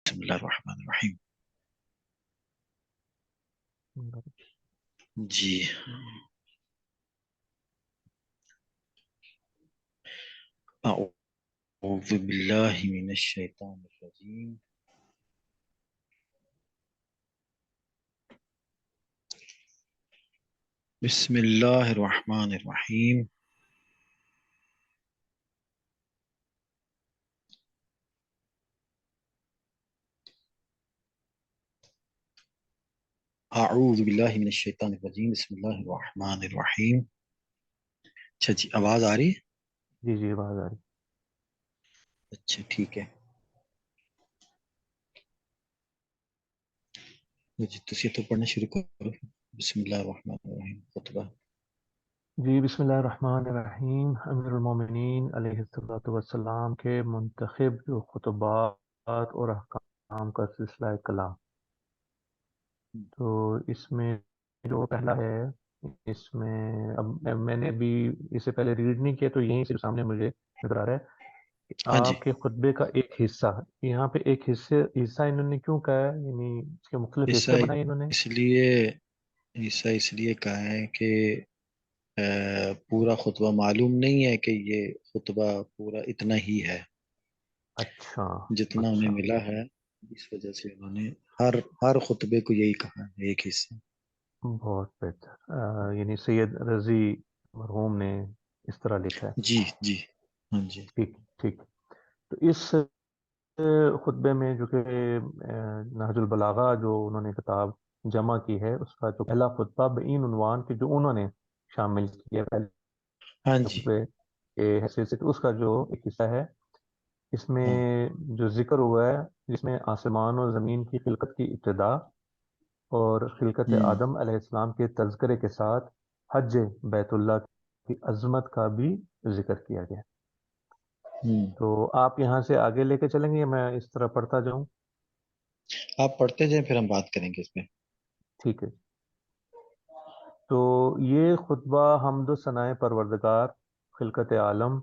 بسم اللہ الرحمن الرحیم. جی اعوذ باللہ من الشیطان الرجیم. بسم اللہ الرحمن الرحیم. اعوذ باللہ من الشیطان الرجیم. بسم اللہ الرحمن الرحیم. اچھا جی، آواز آ رہی ہے؟ جی جی آواز آ رہی. اچھا ٹھیک ہے جی، تسی تو پڑھنا شروع کرو. بسم اللہ الرحمن الرحیم. خطبہ. جی بسم اللہ الرحمن الرحیم. امیر المومنین علیہ الصلوۃ والسلام کے منتخب جو خطبات اور احکام کا سلسلہ کلام، تو اس میں جو پہلا ہے، اس میں اب میں نے ابھی اس سے پہلے ریڈ نہیں کیا، تو یہیں سے سامنے مجھے نظر آ رہا ہے کہ ہاں جی، آپ کے خطبے کا ایک حصہ، یہاں پہ ایک حصہ انہوں نے کیوں کہا ہے، یعنی اس کے مختلف ایسا حصے بنائے انہوں نے. اس لیے اس لیے کہا ہے کہ پورا خطبہ معلوم نہیں ہے کہ یہ خطبہ پورا اتنا ہی ہے اچھا جتنا انہیں اچھا، ملا ہے. اس وجہ سے انہوں نے ہر خطبے کو یہی کہا ہے، ایک حصہ. بہت بہتر. یعنی سید رضی مرحوم نے اس طرح لکھا ہے. جی جی، ہاں جی. ٹھیک ٹھیک. تو اس خطبے میں جو کہ نہج البلاغہ جو انہوں نے کتاب جمع کی ہے، اس کا جو پہلا خطبہ بین عنوان کی جو انہوں نے شامل کیا پہلے ہاں جی. خطبے کے حیثیت سے، تو اس کا جو ایک حصہ ہے، اس میں ہاں. جو ذکر ہوا ہے، جس میں آسمان اور زمین کی خلقت کی ابتدا اور خلقت ہوں. آدم علیہ السلام کے تذکرے کے ساتھ حج بیت اللہ کی عظمت کا بھی ذکر کیا گیا. ہوں. تو آپ یہاں سے آگے لے کے چلیں گے یا میں اس طرح پڑھتا جاؤں؟ آپ پڑھتے جائیں، پھر ہم بات کریں گے اس پہ. ٹھیک ہے. تو یہ خطبہ حمد و ثنائے پروردگار، خلقت عالم،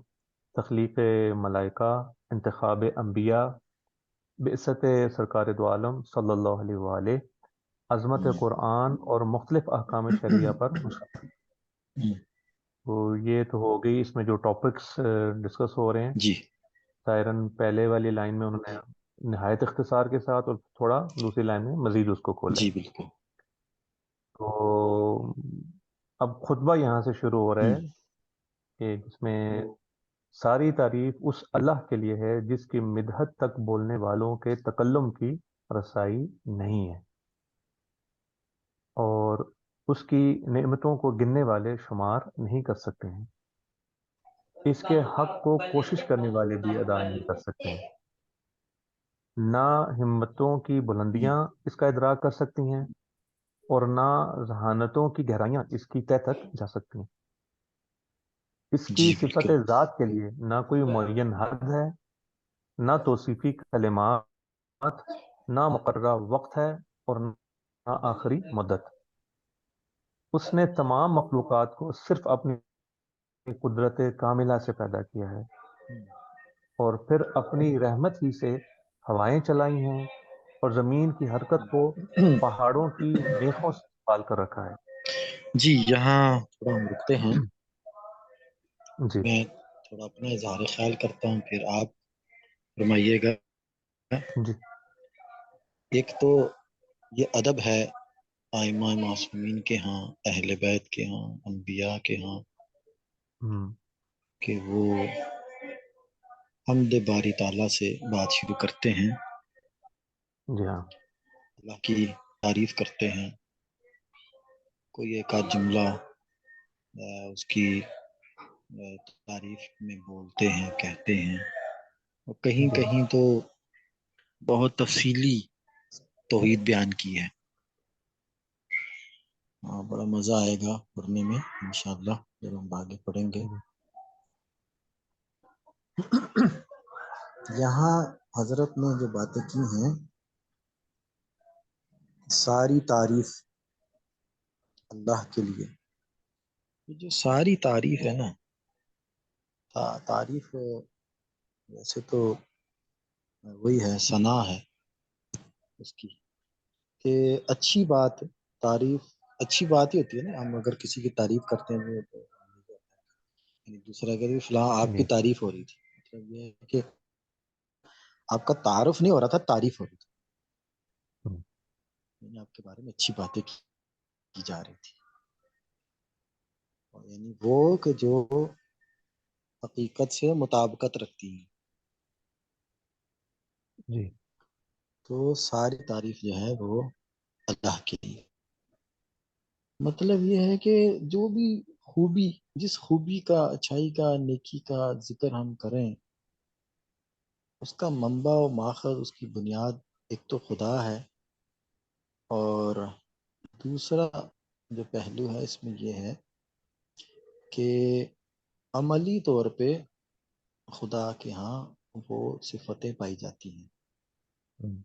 تخلیق ملائکہ، انتخاب انبیاء، بعثت سرکار دو عالم صلی اللہ علیہ وآلہ، عظمت ہوں. قرآن اور مختلف احکام شریعہ پر مشتمل. ہوں. تو یہ تو ہو گئی، اس میں جو ٹاپکس ڈسکس ہو رہے ہیں. جی سائرن پہلے والی لائن میں انہوں نے نہایت اختصار کے ساتھ، اور تھوڑا دوسری لائن میں مزید اس کو کھولا جی ہے. بالکل. تو اب خطبہ یہاں سے شروع ہو رہا ہوں. ہے کہ جس میں ساری تعریف اس اللہ کے لیے ہے جس کی مدحت تک بولنے والوں کے تکلم کی رسائی نہیں ہے، اور اس کی نعمتوں کو گننے والے شمار نہیں کر سکتے ہیں. اس کے حق کو کوشش کرنے والے بھی ادا نہیں کر سکتے ہیں. نہ ہمتوں کی ہوں. بلندیاں اس کا ادراک کر سکتی ہیں، اور نہ ذہانتوں کی گہرائیاں اس کی تہ تک جا سکتی ہیں. اس کی جی صفت بالکل. ذات کے لیے نہ کوئی معین حد ہے، نہ توصیفی کلمات، نہ مقررہ وقت ہے، اور نہ آخری مدت. اس نے تمام مخلوقات کو صرف اپنی قدرت کاملہ سے پیدا کیا ہے، اور پھر اپنی رحمت ہی سے ہوائیں چلائی ہیں، اور زمین کی حرکت کو پہاڑوں کی میخوں سے پال کر رکھا ہے. جی، یہاں تھوڑا ہم رکتے ہیں. جی میں تھوڑا اپنا اظہار خیال کرتا ہوں، پھر آپ فرمائیے گا. جی ایک تو یہ ادب ہے ائمہ معصومین کے ہاں، اہل بیت کے ہاں، انبیاء کے ہاں، ہم، کہ وہ حمد باری تعالیٰ سے بات شروع کرتے ہیں، جی ہاں اللہ کی تعریف کرتے ہیں. کوئی ایک آدھ جملہ اس کی تعریف میں بولتے ہیں، کہتے ہیں، اور کہیں جی کہیں تو بہت تفصیلی توحید بیان کی ہے. بڑا مزہ آئے گا پڑھنے میں انشاءاللہ جب ہم آگے پڑھیں گے. جی یہاں حضرت نے جو باتیں کی ہیں، ساری تعریف اللہ کے لیے. یہ جو ساری تعریف ہے نا، تعریف ویسے تو وہی ہے، ثنا ہے. اس کی کہ اچھی بات تعریف اچھی بات ہی ہوتی ہے نا. ہم اگر کسی کی تعریف کرتے ہیں وہ یعنی دوسرا اگر فلاں آپ کی جی تعریف ہو رہی تھی, مطلب یہ ہے کہ آپ کا تعارف نہیں ہو رہا تھا, تعریف ہو رہی تھی, ہم، یعنی آپ کے بارے میں اچھی باتیں کی جا رہی تھی. اور یعنی وہ کہ جو حقیقت سے مطابقت رکھتی ہیں. جی تو ساری تعریف جو ہے وہ اللہ کے لیے. مطلب یہ ہے کہ جو بھی خوبی, جس خوبی کا, اچھائی کا, نیکی کا ذکر ہم کریں, اس کا منبع و ماخذ, اس کی بنیاد ایک تو خدا ہے, اور دوسرا جو پہلو ہے اس میں یہ ہے کہ عملی طور پہ خدا کے ہاں وہ صفتیں پائی جاتی ہیں. ہم،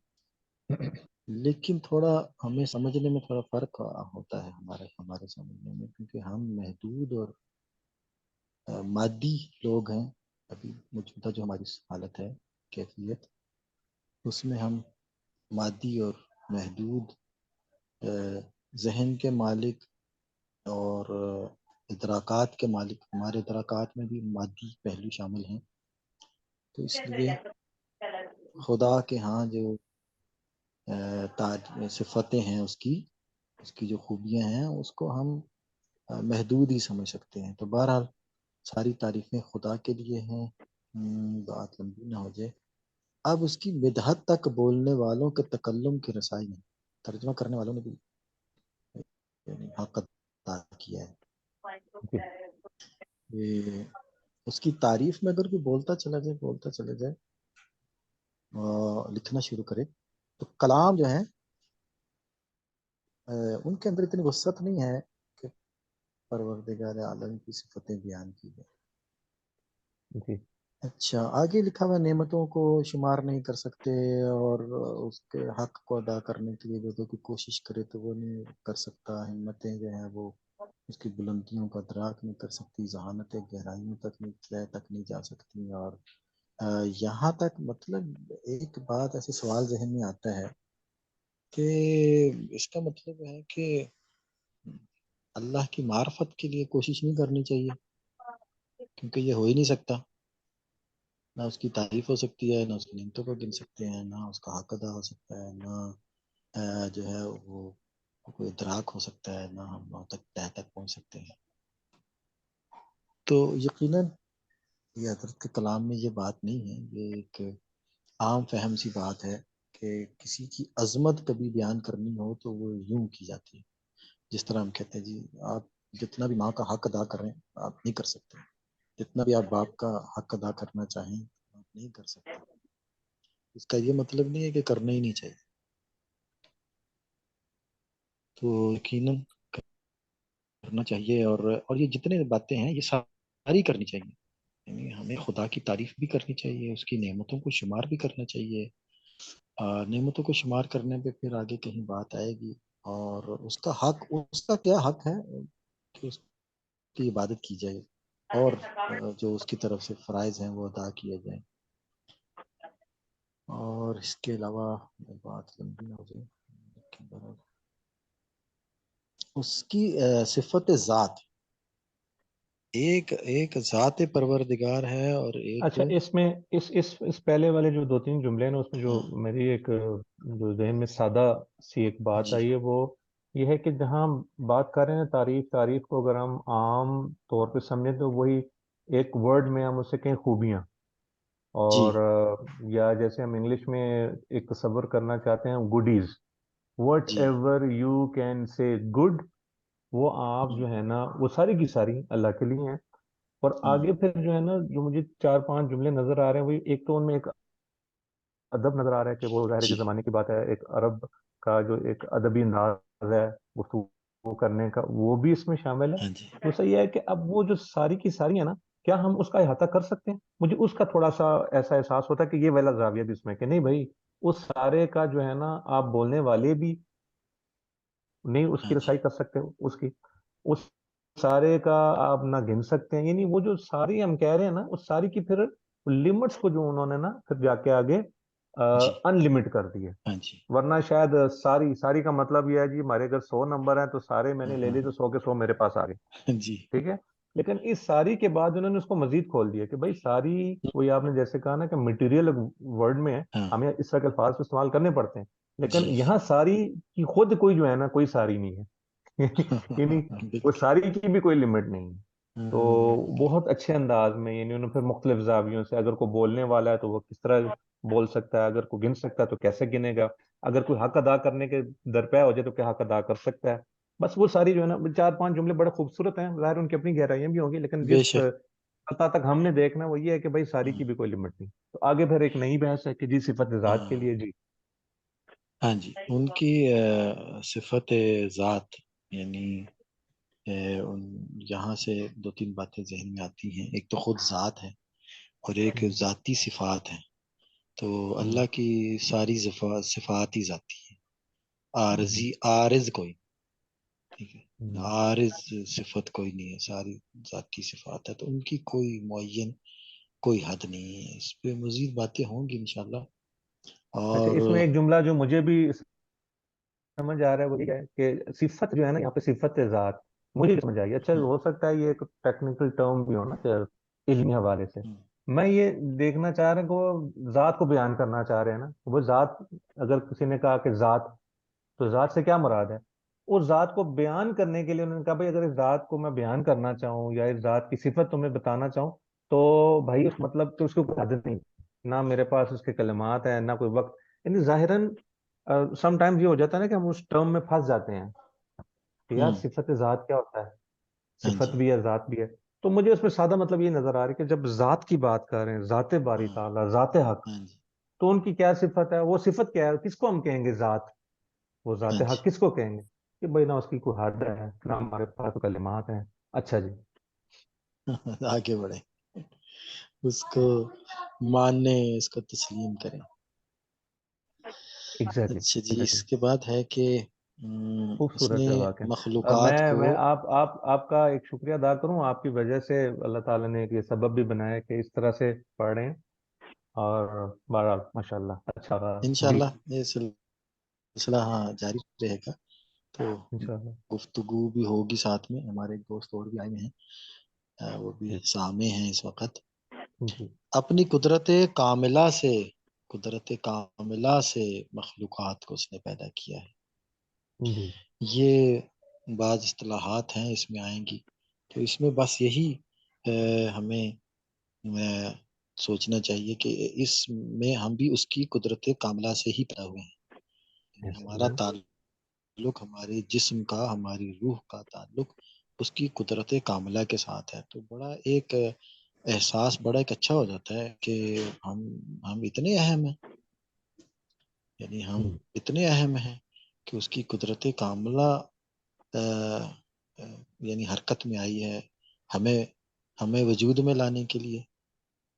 لیکن تھوڑا ہمیں سمجھنے میں تھوڑا فرق ہوتا ہے ہمارے سمجھنے میں, کیونکہ ہم محدود اور مادی لوگ ہیں. ابھی موجودہ جو ہماری حالت ہے, کیفیت, اس میں ہم مادی اور محدود ذہن کے مالک اور ادراکات کے مالک. ہمارے ادراکات میں بھی مادی پہلو شامل ہیں. تو اس لیے خدا کے ہاں جو صفتیں ہیں, اس کی جو خوبیاں ہیں, اس کو ہم محدود ہی سمجھ سکتے ہیں. تو بہرحال ساری تعریفیں خدا کے لیے ہیں. بات لمبی نہ ہو جائے, اب اس کی مدحت تک بولنے والوں کے تکلم کی رسائی ہے. ترجمہ کرنے والوں نے بھی یعنی حق ادا کیا ہے. جی یہ اس کی تعریف میں اگر کوئی بولتا چلا جائے لکھنا شروع کرے, تو کلام جو ہے ان کے اندر اتنی وسعت نہیں ہے کہ پروردگار عالم کی صفتیں بیان کی جائیں. جی اچھا, آگے لکھا ہوا نعمتوں کو شمار نہیں کر سکتے, اور اس کے حق کو ادا کرنے کے لیے جو کوئی کوشش کرے تو وہ نہیں کر سکتا. ہمتیں جو ہیں وہ اس کی بلندیوں کا ادراک نہیں کر سکتی, ذہانتیں گہرائیوں تک نہیں جا سکتی. اور یہاں تک مطلب ایک بات ایسے سوال ذہن میں آتا ہے کہ اس کا مطلب ہے کہ اللہ کی معرفت کے لیے کوشش نہیں کرنی چاہیے, کیونکہ یہ ہو ہی نہیں سکتا. نہ اس کی تعریف ہو سکتی ہے, نہ اس کی نعمتوں کو گن سکتے ہیں, نہ اس کا حق ادا ہو سکتا ہے, نہ جو ہے وہ کوئی ادراک ہو سکتا ہے, نہ ہم وہاں تک پہنچ سکتے ہیں. تو یقیناً یہ حضرت کے کلام میں یہ بات نہیں ہے, یہ ایک عام فہم سی بات ہے کہ کسی کی عظمت کبھی بیان کرنی ہو تو وہ یوں کی جاتی ہے. جس طرح ہم کہتے ہیں جی آپ جتنا بھی ماں کا حق ادا کریں آپ نہیں کر سکتے, جتنا بھی آپ باپ کا حق ادا کرنا چاہیں آپ نہیں کر سکتے. اس کا یہ مطلب نہیں ہے کہ کرنا ہی نہیں چاہیے. تو یقیناً کرنا چاہیے, اور یہ جتنے باتیں ہیں یہ ساری کرنی چاہیے. یعنی ہمیں خدا کی تعریف بھی کرنی چاہیے, اس کی نعمتوں کو شمار بھی کرنا چاہیے. نعمتوں کو شمار کرنے پہ پھر آگے کہیں بات آئے گی, اور اس کا حق, اس کا کیا حق ہے کہ اس کی عبادت کی جائے, اور جو اس کی طرف سے فرائض ہیں وہ ادا کیے جائیں. اور اس کے علاوہ بات لمبی نہ ہو جائے, اس کی صفت ذات, ایک ذات پروردگار ہے, اور ایک اچھا اس میں اس پہلے والے جو دو تین جملے ہیں نا اس میں جو ہاں میری ایک جو ذہن میں سادہ سی ایک بات جی آئی ہے وہ یہ ہے کہ جہاں ہم بات کر رہے ہیں تعریف کو اگر ہم عام طور پہ سمجھیں تو وہی ایک ورڈ میں ہم اسے کہیں خوبیاں, جی اور یا جیسے ہم انگلش میں ایک تصور کرنا چاہتے ہیں گڈیز, وٹ جی ever you can say good, وہ آپ ہوں جو ہے نا وہ ساری کی ساری اللہ کے لیے ہیں. اور ہوں آگے پھر جو ہے نا جو مجھے چار پانچ جملے نظر آ رہے ہیں وہ ایک تو ان میں ایک ادب نظر آ رہا ہے کہ وہ ظاہر کے جی زمانے کی بات ہے, ایک عرب کا جو ایک ادبی انداز ہے گفتگو کرنے کا وہ بھی اس میں شامل ہے. ہاں جی تو صحیح ہے کہ اب وہ جو ساری کی ساری ہے نا کیا ہم اس کا احاطہ کر سکتے ہیں؟ مجھے اس کا تھوڑا سا ایسا احساس ہوتا ہے کہ یہ والا زاویہ بھی اس میں کہ نہیں بھائی اس سارے کا جو ہے نا آپ بولنے والے بھی نہیں اس ہاں کی جی رسائی کر سکتے, اس سارے کا آپ نہ گن سکتے ہیں. یعنی وہ جو ساری ہم کہہ رہے ہیں نا اس ساری کی پھر لمٹس کو جو انہوں نے نا پھر جا کے آگے جی ان لمٹ کر دی ہے. ہاں جی ورنہ شاید ساری کا مطلب یہ ہے جی ہمارے اگر 100 نمبر ہیں تو سارے میں نے لے ہاں لیے تو 100 کے 100 میرے پاس آ گئے. ہاں جی ٹھیک ہے. لیکن اس ساری کے بعد انہوں نے اس کو مزید کھول دیا کہ بھائی ساری، وہی آپ نے جیسے کہا نا کہ مٹیریل ورڈ میں ہاں ہمیں اس طرح کے الفاظ استعمال کرنے پڑتے ہیں، لیکن جی یہاں ساری کی خود کوئی جو ہے نا کوئی ساری نہیں ہے. یعنی وہ بالکل ساری کی بھی کوئی لمٹ نہیں ہے. تو ہاں بہت اچھے انداز میں یعنی انہوں نے پھر مختلف زاویوں سے، اگر کوئی بولنے والا ہے تو وہ کس طرح بول سکتا ہے، اگر کوئی گن سکتا ہے تو کیسے گنے گا، اگر کوئی حق ادا کرنے کے درپے ہو جائے تو کیا حق ادا کر سکتا ہے. بس وہ ساری جو ہے نا 4-5 جملے بڑے خوبصورت ہیں، ظاہر ان کی اپنی گہرائیاں بھی ہوں گی، لیکن بے جس شک سطح تک ہم نے دیکھنا وہ یہ ہے کہ بھائی ساری کی بھی کوئی لمٹ نہیں. تو آگے پھر ایک نئی بحث ہے کہ جی صفت ذات کے ہاں لیے جی. ہاں جی ان کی صفت ذات یعنی یہاں سے دو تین باتیں ذہن میں آتی ہیں. ایک تو خود ذات ہے اور ایک ہوں، ذاتی صفات ہے. تو ہوں، اللہ کی ساری صفات ہی ذاتی ہے. جی، عارض کوئی ٹھیک ہے ہوں. عارض صفت کوئی نہیں ہے، ساری ذاتی صفات ہے. تو ان کی کوئی معین کوئی حد نہیں ہے. اس پہ مزید باتیں ہوں گی انشاءاللہ. اچھا، اور اس میں ایک جملہ جو مجھے بھی سمجھ آ رہا ہے وہ یہ ہے کہ صفت جو ہے نا یہاں پہ صفت ذات مجھے بھی سمجھ آئی. اچھا ہو سکتا ہے یہ ایک ٹیکنیکل ٹرم بھی ہو نا کہ علمی حوالے سے میں یہ دیکھنا چاہ رہا ہوں کہ وہ ذات کو بیان کرنا چاہ رہے ہیں نا. وہ ذات، اگر کسی نے کہا کہ ذات، تو ذات سے کیا مراد ہے؟ اس ذات کو بیان کرنے کے لیے انہوں نے کہا بھائی اگر اس ذات کو میں بیان کرنا چاہوں یا اس ذات کی صفت تمہیں بتانا چاہوں تو بھائی اس مطلب کہ اس کو کوئی عادت نہیں، نہ میرے پاس اس کے کلمات ہیں نہ کوئی وقت. یعنی ظاہراً سم ٹائمز یہ ہو جاتا ہے نا کہ ہم اس ٹرم میں پھنس جاتے ہیں کہ یار ہوں صفت ذات کیا ہوتا ہے، ہاں جی صفت بھی ہے ذات بھی ہے. تو مجھے اس میں سادہ مطلب یہ نظر آ رہا ہے کہ جب ذات کی بات کر رہے ہیں، ذات باری ہاں تعالیٰ، ذات حق، ہاں جی تو ان کی کیا صفت ہے؟ وہ صفت کیا ہے؟ کس کو ہم کہیں گے ذات؟ وہ ذات ہاں جی حق کس کو کہیں گے؟ کہ بھائی نہ اس کی کوئی حد ہے نہ ہمارے پاس کلمات ہیں. اچھا جی. آگے بڑھے اس کو ماننے اس کو تسلیم کریں. ایگزیکٹلی اچھا جی اس ایگزیکٹلی. کے بعد ہے کہ اس خوبصورت نے ہے واقعہ. مخلوقات کو میں آپ کا ایک شکریہ ادا کروں. آپ کی وجہ سے اللہ تعالیٰ نے ایک یہ سبب بھی بنایا کہ اس طرح سے پڑھ رہے ہیں. اور بہرحال ماشاء اللہ اچھا رہا جی. انشاءاللہ یہ سلسلہ ہاں جاری رہے گا. تو انشاءاللہ. گفتگو بھی ہوگی ساتھ میں. ہمارے ایک دوست اور بھی آئے ہیں وہ بھی جی سامع ہیں اس وقت. جی اپنی قدرت کاملہ سے مخلوقات کو اس نے پیدا کیا ہے. جی یہ بعض اصطلاحات ہیں اس میں آئیں گی. تو اس میں بس یہی ہمیں سوچنا چاہیے کہ اس میں ہم بھی اس کی قدرت کاملہ سے ہی پیدا ہوئے ہیں. یعنی یس ہمارا جی. تعلق ہمارے جسم کا، ہماری روح کا تعلق اس کی قدرت کاملہ کے ساتھ ہے. تو بڑا ایک احساس بڑا ایک اچھا ہو جاتا ہے کہ ہم اتنے اہم ہیں. یعنی ہم جی اتنے اہم ہیں کہ اس کی قدرت کاملہ یعنی حرکت میں آئی ہے ہمیں ہمیں وجود میں لانے کے لیے.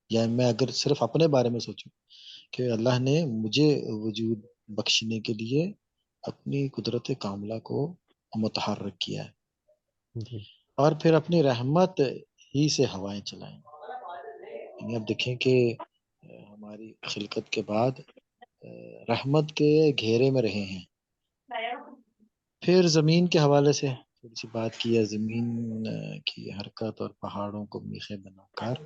یا میں اگر صرف اپنے بارے میں سوچوں کہ اللہ نے مجھے وجود بخشنے کے لیے اپنی قدرت کاملہ کو متحرک کیا ہے جی اور پھر اپنی رحمت ہی سے ہوائیں چلائیں. یعنی اب دیکھیں کہ ہماری خلقت کے بعد رحمت کے گھیرے میں رہے ہیں. پھر زمین کے حوالے سے تھوڑی سی بات کی ہے. زمین کی حرکت اور پہاڑوں کو میخے بنا کر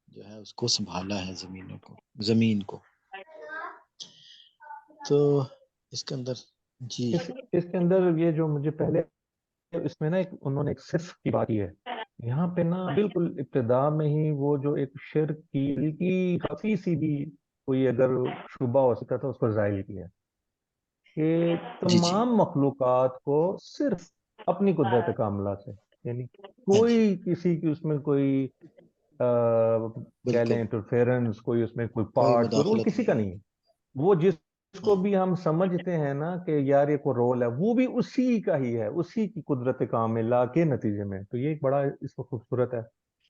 جو ہے اس کو سنبھالا ہے زمین کو. تو اس کے اندر جی اس کے اندر یہ جو مجھے پہلے اس میں نا انہوں نے ایک صرف کی بات کی ہے یہاں پہ نا بالکل ابتدا میں ہی وہ جو ایک شرک کی خفی سی بھی کوئی اگر شبہ ہو سکتا تھا اس کو ظاہر کیا کہ جی جی تمام مخلوقات کو صرف اپنی قدرت کاملہ سے، یعنی ہاں جی کوئی کسی کی اس میں کوئی کہہ لیں بالکل انٹرفیرنس، کوئی اس میں کوئی کوئی پارٹ، کوئی رول مداخلت کسی کا نہیں ہے. نہیں ہے. وہ جس کو ہاں بھی ہم سمجھتے ہیں نا کہ یار یہ کوئی رول ہے وہ بھی اسی کا ہی ہے، اسی کی قدرت کاملہ کے نتیجے میں. تو یہ ایک بڑا اس کو خوبصورت ہے.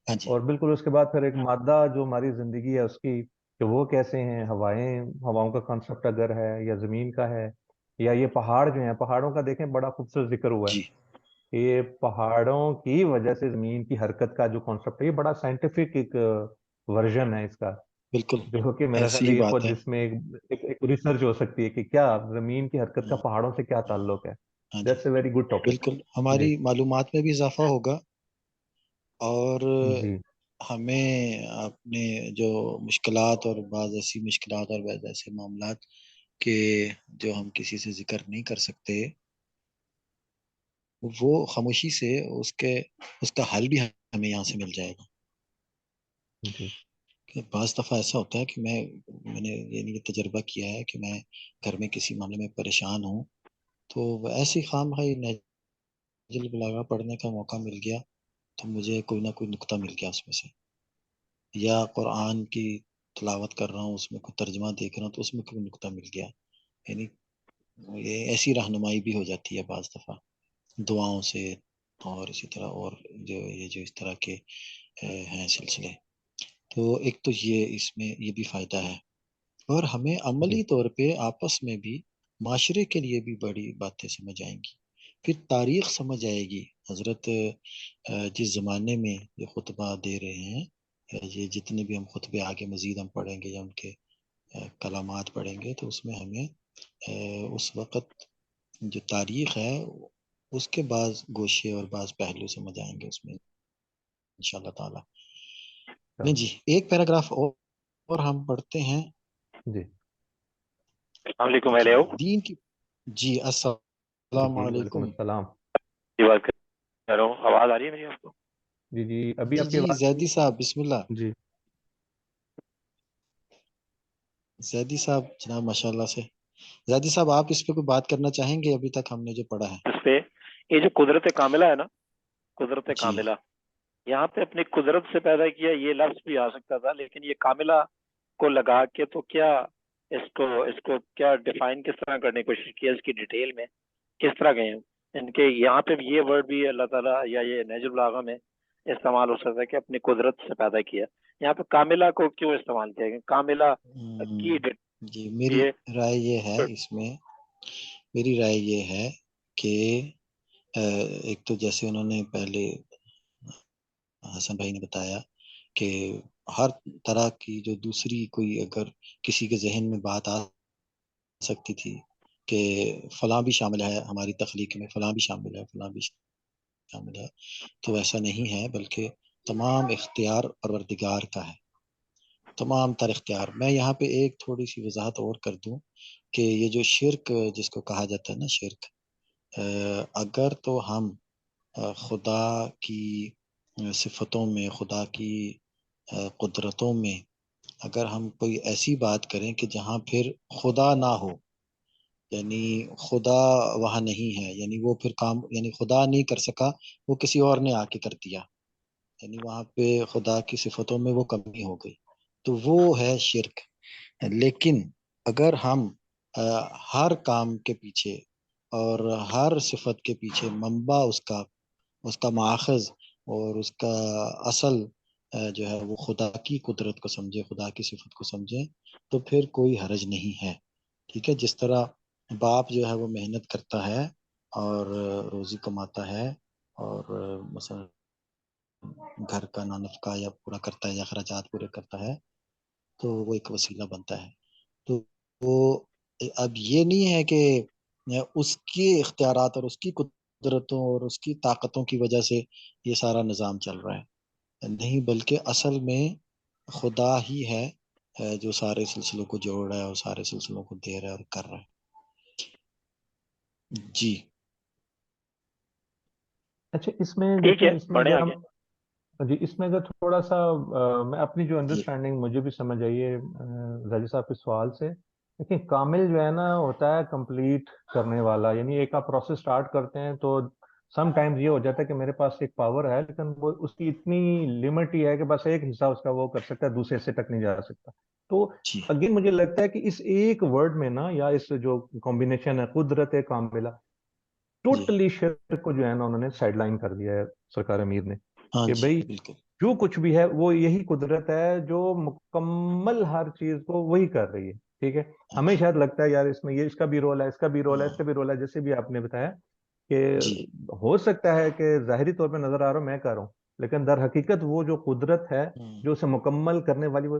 ہاں جی اور بالکل اس کے بعد پھر ایک مادہ جو ہماری زندگی ہے اس کی کہ وہ کیسے ہیں، ہواؤں کا کانسیپٹ اگر ہے یا زمین کا ہے یا یہ پہاڑ جو ہیں، پہاڑوں کا دیکھیں بڑا خوبصورت ذکر ہوا جی ہے. یہ پہاڑوں کی وجہ سے زمین کی حرکت کا جو کانسیپٹ ہے یہ بڑا سائنٹیفک ایک ورژن ہے اس کا بالکل جو کہ میرا ایسی خیال ہی ہے یہ بات خود ہے. جس میں ایک ریسرچ ہو سکتی ہے کہ کیا زمین کی حرکت کا ہاں پہاڑوں سے کیا تعلق ہے. ہاں جی، that's a very good topic. بالکل جی ہماری معلومات میں بھی اضافہ ہوگا، اور جی ہمیں اپنے جو مشکلات اور بعض ایسی مشکلات اور بعض ایسے معاملات کہ جو ہم کسی سے ذکر نہیں کر سکتے، وہ خاموشی سے اس کا حل بھی ہمیں یہاں سے مل جائے گا. جی کہ بعض دفعہ ایسا ہوتا ہے کہ میں نے یہ تجربہ کیا ہے کہ میں گھر میں کسی معاملے میں پریشان ہوں، تو ایسی خام خواہ نہجل بلاغہ پڑھنے کا موقع مل گیا، تو مجھے کوئی نہ کوئی نقطہ مل گیا اس میں سے، یا قرآن کی تلاوت کر رہا ہوں، اس میں کوئی ترجمہ دیکھ رہا ہوں تو اس میں کوئی نقطہ مل گیا. یعنی یہ ایسی رہنمائی بھی ہو جاتی ہے بعض دفعہ دعاؤں سے، اور اسی طرح اور جو اس طرح کے ہیں سلسلے. تو ایک تو یہ اس میں یہ بھی فائدہ ہے، اور ہمیں جی عملی طور پہ آپس میں بھی معاشرے کے لیے بھی بڑی باتیں سمجھ آئیں گی، پھر تاریخ سمجھ آئے گی. حضرت جس زمانے میں یہ خطبہ دے رہے ہیں، یہ جتنے بھی ہم خطبے آگے مزید ہم پڑھیں گے یا ان کے کلامات پڑھیں گے، تو اس میں ہمیں اس وقت جو تاریخ ہے اس کے بعض گوشے اور بعض پہلو سمجھ آئیں گے اس میں انشاءاللہ تعالی. نہیں چلو جی، ایک پیراگراف اور ہم پڑھتے ہیں. جی السلام علیکم جی علیہ. دین کی. جی السلام جی وعلیکم علیکم. السلام. کی بات کر رہا ہوں، آواز آ رہی ہے میری آپ کو؟ جی جی ابھی جی آپ کی جی آواز. زیدی صاحب بسم اللہ. جی زیدی صاحب جناب ماشاء اللہ سے. زیدی صاحب آپ اس پہ کوئی بات کرنا چاہیں گے ابھی تک ہم نے جو پڑھا ہے؟ اس پہ یہ جو قدرت کاملہ ہے نا، قدرت جی کاملہ، یہاں پہ اپنی قدرت سے پیدا کیا یہ لفظ بھی آ سکتا تھا، لیکن یہ کاملہ کو لگا کے تو کیا اس کو کیا ڈیفائن کس طرح کرنے کی کوشش کی ہے، اس کی ڈیٹیل میں کس طرح گئے ہیں. ان کے یہاں پہ یہ ورڈ بھی اللہ تعالیٰ یا یہ نہج البلاغہ میں استعمال ہو سکتا ہے کہ اپنی قدرت سے پیدا کیا. یہاں پہ کاملہ کو کیوں استعمال کیا گیا؟ کاملہ کی جی میری یہ رائے یہ ہے اس میں، میری رائے یہ ہے کہ ایک تو جیسے انہوں نے پہلے حسن بھائی نے بتایا کہ ہر طرح کی جو دوسری کوئی اگر کسی کے ذہن میں بات آ سکتی تھی کہ فلاں بھی شامل ہے ہماری تخلیق میں، فلاں بھی شامل ہے، فلاں بھی شامل ہے، تو ایسا نہیں ہے، بلکہ تمام اختیار پروردگار کا ہے، تمام تر اختیار. میں یہاں پہ ایک تھوڑی سی وضاحت اور کر دوں کہ یہ جو شرک جس کو کہا جاتا ہے نا شرک، اگر تو ہم خدا کی صفتوں میں، خدا کی قدرتوں میں اگر ہم کوئی ایسی بات کریں کہ جہاں پھر خدا نہ ہو، یعنی خدا وہاں نہیں ہے، یعنی وہ پھر کام، یعنی خدا نہیں کر سکا، وہ کسی اور نے آ کے کر دیا، یعنی وہاں پہ خدا کی صفتوں میں وہ کمی ہو گئی، تو وہ ہے شرک. لیکن اگر ہم ہر کام کے پیچھے اور ہر صفت کے پیچھے منبع اس کا ماخذ اور اس کا اصل جو ہے وہ خدا کی قدرت کو سمجھے، خدا کی صفت کو سمجھے، تو پھر کوئی حرج نہیں ہے. ٹھیک ہے، جس طرح باپ جو ہے وہ محنت کرتا ہے اور روزی کماتا ہے، اور مثلا گھر کا نفقہ یا پورا کرتا ہے یا اخراجات پورے کرتا ہے، تو وہ ایک وسیلہ بنتا ہے. تو وہ اب یہ نہیں ہے کہ اس کے اختیارات اور اس کی قدرتوں اور اس کی طاقتوں کی وجہ سے یہ سارا نظام چل رہا ہے، نہیں، بلکہ اصل میں خدا ہی ہے جو سارے سلسلوں کو جوڑ رہا ہے اور سارے سلسلوں کو دے رہا ہے اور کر رہا ہے. جی اچھا اس میں ٹھیک ہے، دیکھیں، اس میں بڑھیں اگر آگے. ہم جی اس میں اگر تھوڑا سا میں اپنی جو جی انڈرسٹینڈنگ مجھے بھی سمجھ آئی ہے زاہد صاحب کے سوال سے. دیکھیں کامل جو ہے نا ہوتا ہے کمپلیٹ کرنے والا، یعنی ایک آپ پروسیس سٹارٹ کرتے ہیں تو سم ٹائمز یہ ہو جاتا ہے کہ میرے پاس ایک پاور ہے لیکن وہ اس کی اتنی لمٹ ہی ہے کہ بس ایک حصہ اس کا وہ کر سکتا ہے، دوسرے حصے تک نہیں جا سکتا. تو جی اگین مجھے لگتا ہے کہ اس ایک ورڈ میں نا، یا اس جو کمبینیشن ہے قدرت کاملہ، جی ٹوٹلی شرک کو جو ہے نا انہوں نے سائڈ لائن کر دیا ہے سرکار امیر نے، ہاں کہ جی بھئی بالکل. جو کچھ بھی ہے وہ یہی قدرت ہے جو مکمل ہر چیز کو وہی کر رہی ہے. ٹھیک ہے، ہاں ہمیں جی شاید لگتا ہے یار اس میں یہ اس کا بھی رول ہے، اس کا بھی رول ہے، ہاں اس کا بھی رول ہے، جیسے بھی آپ نے بتایا کہ جی ہو سکتا ہے کہ ظاہری طور پہ نظر آ رہا ہوں میں کر رہا ہوں، لیکن در حقیقت وہ جو قدرت ہے جو اسے مکمل کرنے والی، وہ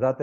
ذات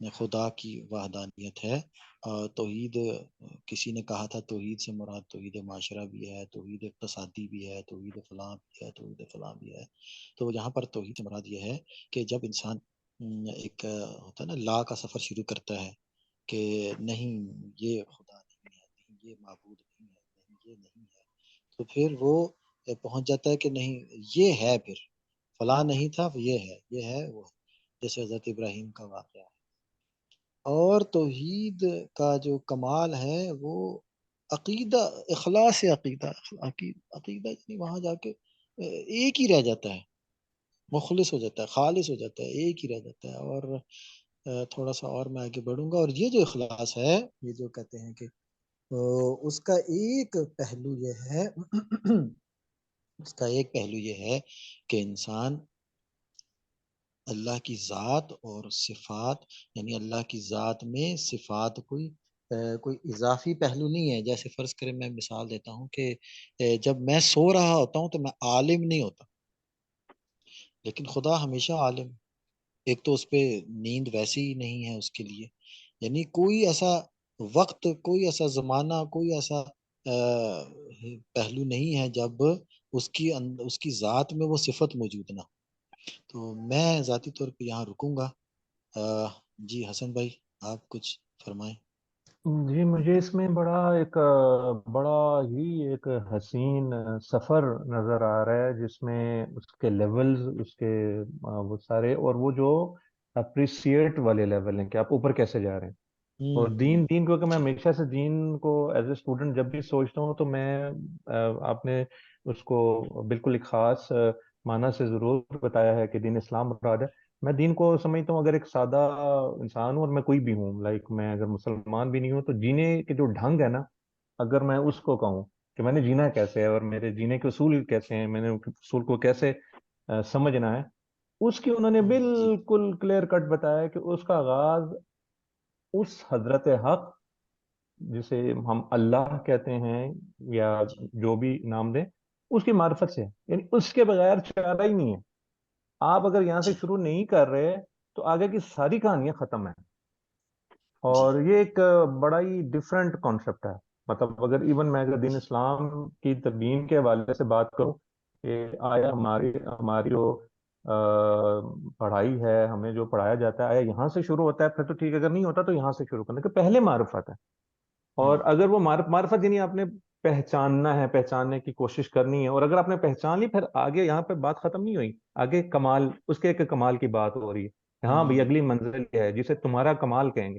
خدا کی وحدانیت ہے. توحید کسی نے کہا تھا توحید سے مراد توحید معاشرہ بھی ہے، توحید اقتصادی بھی ہے، توحید فلاں بھی ہے، توحید فلاں بھی ہے. تو یہاں پر توحید سے مراد یہ ہے کہ جب انسان ایک ہوتا ہے نا لا کا سفر شروع کرتا ہے کہ نہیں یہ خدا نہیں ہے، نہیں یہ معبود نہیں ہے، نہیں یہ نہیں ہے، تو پھر وہ پہنچ جاتا ہے کہ نہیں یہ ہے، پھر فلاں نہیں تھا یہ ہے وہ ہے. جیسے حضرت ابراہیم کا واقعہ ہے. اور توحید کا جو کمال ہے وہ عقیدہ، اخلاص عقیدہ، عقیدہ یعنی وہاں جا کے ایک ہی رہ جاتا ہے، مخلص ہو جاتا ہے، خالص ہو جاتا ہے، ایک ہی رہ جاتا ہے. اور تھوڑا سا اور میں آگے بڑھوں گا. اور یہ جو اخلاص ہے، یہ جو کہتے ہیں کہ اس کا ایک پہلو یہ ہے اس کا ایک پہلو یہ ہے کہ انسان اللہ کی ذات اور صفات، یعنی اللہ کی ذات میں صفات کوئی اضافی پہلو نہیں ہے. جیسے فرض کریں میں مثال دیتا ہوں کہ جب میں سو رہا ہوتا ہوں تو میں عالم نہیں ہوتا، لیکن خدا ہمیشہ عالم. ایک تو اس پہ نیند ویسے ہی نہیں ہے اس کے لیے، یعنی کوئی ایسا وقت، کوئی ایسا زمانہ، کوئی ایسا پہلو نہیں ہے جب اس کی ذات میں وہ صفت موجود نہ. تو میں ذاتی طور پہ یہاں رکوں گا. جی حسن بھائی آپ کچھ فرمائیں. جی، مجھے اس میں بڑا ہی ایک حسین سفر نظر آ رہا ہے، جس میں اس کے لیولز، اس کے وہ سارے، اور وہ جو اپریسیٹ والے لیول ہیں کہ آپ اوپر کیسے جا رہے ہیں. اور دین کیونکہ میں جی ہمیشہ سے دین کو ایز اے اسٹوڈنٹ جب بھی سوچتا ہوں تو میں آپ نے اس کو بالکل ایک خاص معنی سے ضرور بتایا ہے کہ دین اسلام مراد ہے. میں دین کو سمجھتا ہوں، اگر ایک سادہ انسان ہوں اور میں کوئی بھی ہوں، لائک میں اگر مسلمان بھی نہیں ہوں، تو جینے کے جو ڈھنگ ہے نا، اگر میں اس کو کہوں کہ میں نے جینا کیسے ہے اور میرے جینے کے اصول کیسے ہیں، میں نے اصول کو کیسے سمجھنا ہے، اس کی انہوں نے جی بالکل کلیئر کٹ بتایا کہ اس کا آغاز اس حضرت حق جسے ہم اللہ کہتے ہیں یا جی جو بھی نام دیں، اس کی معرفت سے ہے. یعنی اس کے بغیر چارہ ہی نہیں ہے. آپ اگر یہاں سے جی شروع نہیں کر رہے تو آگے کی ساری کہانیاں ختم ہیں. جی اور یہ ایک بڑا ہی ڈفرینٹ کانسیپٹ ہے. مطلب میں اگر دین اسلام کی تدین کے حوالے سے بات کروں کہ آیا ہماری جو پڑھائی ہے، ہمیں جو پڑھایا جاتا ہے، آیا یہاں سے شروع ہوتا ہے؟ پھر تو ٹھیک ہے، اگر نہیں ہوتا تو یہاں سے شروع کرنا کہ پہلے معرفت ہے. اور اگر وہ معرفت یعنی آپ نے پہچاننا ہے، پہچاننے کی کوشش کرنی ہے، اور اگر آپ نے پہچان لی پھر آگے یہاں پہ بات ختم نہیں ہوئی. آگے کمال، اس کے ایک کمال کی بات ہو رہی ہے. ہاں بھائی، اگلی منزل یہ ہے جسے تمہارا کمال کہیں گے.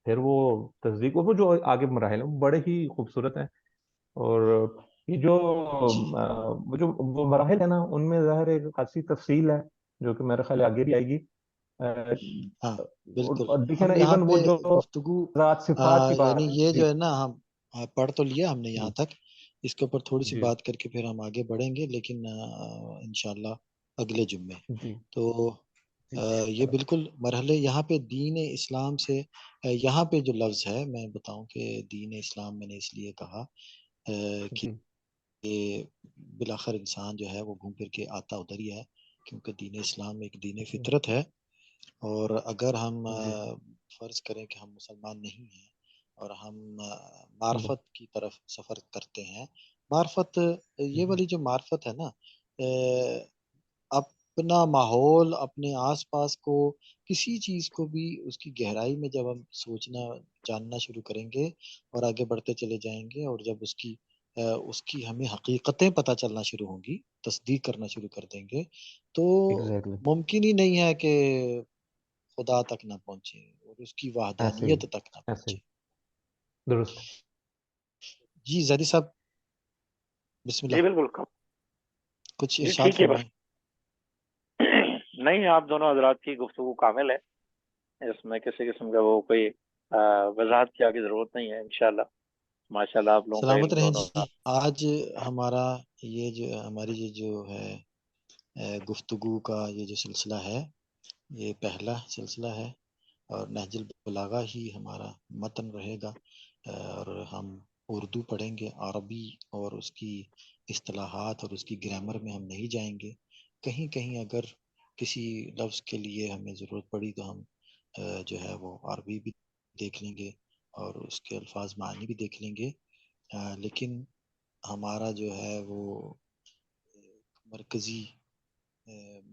پھر وہ تصدیق، وہ جو آگے مراحل ہیں وہ بڑے ہی خوبصورت ہیں. اور یہ جو جی وہ مراحل ہیں نا، ان میں ظاہر ایک خاصی تفصیل ہے جو کہ میرے خیال ہے آگے بھی آئے گی. ہاں بالکل. اور دیکھیں ہم نا، یہاں ایون پہ وہ جو گفتگو ذات صفات کی یعنی بات. یہ جی جو ہے نا ہم پڑھ تو لیا ہم نے جی یہاں تک، اس کے اوپر تھوڑی سی جی بات کر کے پھر ہم آگے بڑھیں گے، لیکن انشاءاللہ اگلے جمعے. جی تو جی یہ بالکل مرحلے یہاں پہ دین اسلام سے یہاں پہ جو لفظ ہے میں بتاؤں کہ دین اسلام میں نے اس لیے کہا کہ جی بالآخر انسان جو ہے وہ گھوم پھر کے آتا ادھر ہی ہے، کیونکہ دین اسلام ایک دین فطرت ہے. اور اگر ہم جی فرض کریں کہ ہم مسلمان نہیں ہیں اور ہم جی معرفت کی طرف سفر کرتے ہیں، معرفت یہ والی جو معرفت ہے نا، اپنا ماحول، اپنے آس پاس کو، کسی چیز کو بھی اس کی گہرائی میں جب ہم سوچنا جاننا شروع کریں گے اور آگے بڑھتے چلے جائیں گے، اور جب اس کی ہمیں حقیقتیں پتہ چلنا شروع ہوں گی، تصدیق کرنا شروع کر دیں گے، تو ایگزیکٹلی ممکن ہی نہیں ہے کہ خدا تک نہ پہنچے اور اس کی ایسے ہی، وحدانیت تک نہ ایسے ہی پہنچے. درست. جی زیدی صاحب بسم جی اللہ، بالکل. کچھ جی ارشاد ٹھیک ہے، بس فرمائیں. نہیں، آپ دونوں حضرات کی گفتگو کامل ہے، اس میں کسی قسم کا وہ کوئی وضاحت کی آگے ضرورت نہیں ہے. انشاءاللہ ماشاءاللہ آپ لوگوں کا سلامت علم رہیں دونوں کا. جی. آج ہمارا ہماری یہ جو ہے گفتگو کا یہ جو سلسلہ ہے، یہ پہلا سلسلہ ہے، اور نہج البلاغہ ہی ہمارا متن رہے گا. اور ہم اردو پڑھیں گے، عربی اور اس کی اصطلاحات اور اس کی گرامر میں ہم نہیں جائیں گے. کہیں کہیں اگر کسی لفظ کے لیے ہمیں ضرورت پڑی تو ہم جو ہے وہ عربی بھی دیکھ لیں گے اور اس کے الفاظ معنی بھی دیکھ لیں گے، لیکن ہمارا جو ہے وہ مرکزی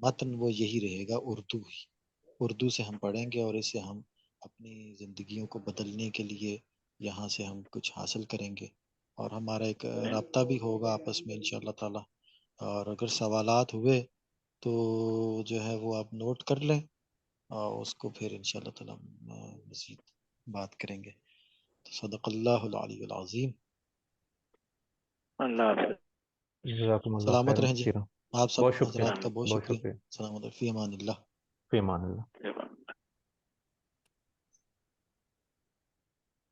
متن وہ یہی رہے گا، اردو ہی، اردو سے ہم پڑھیں گے اور اسے ہم اپنی زندگیوں کو بدلنے کے لیے یہاں سے ہم کچھ حاصل کریں گے، اور ہمارا ایک رابطہ بھی ہوگا آپس میں انشاءاللہ تعالی۔ اور اگر سوالات ہوئے تو جو ہے وہ آپ نوٹ کر لیں اور اس کو پھر انشاءاللہ تعالی مزید بات کریں گے۔ تو صدق اللہ العلی العظیم۔ اللہ حافظ۔ جزاکم اللہ سلامت خیر رہیں جی، کثیرا۔ آپ سب بہت شکریہ، حضرات کا بہت بہت شکریہ۔ شکریہ، سلامت، فی امان اللہ۔ فی امان اللہ۔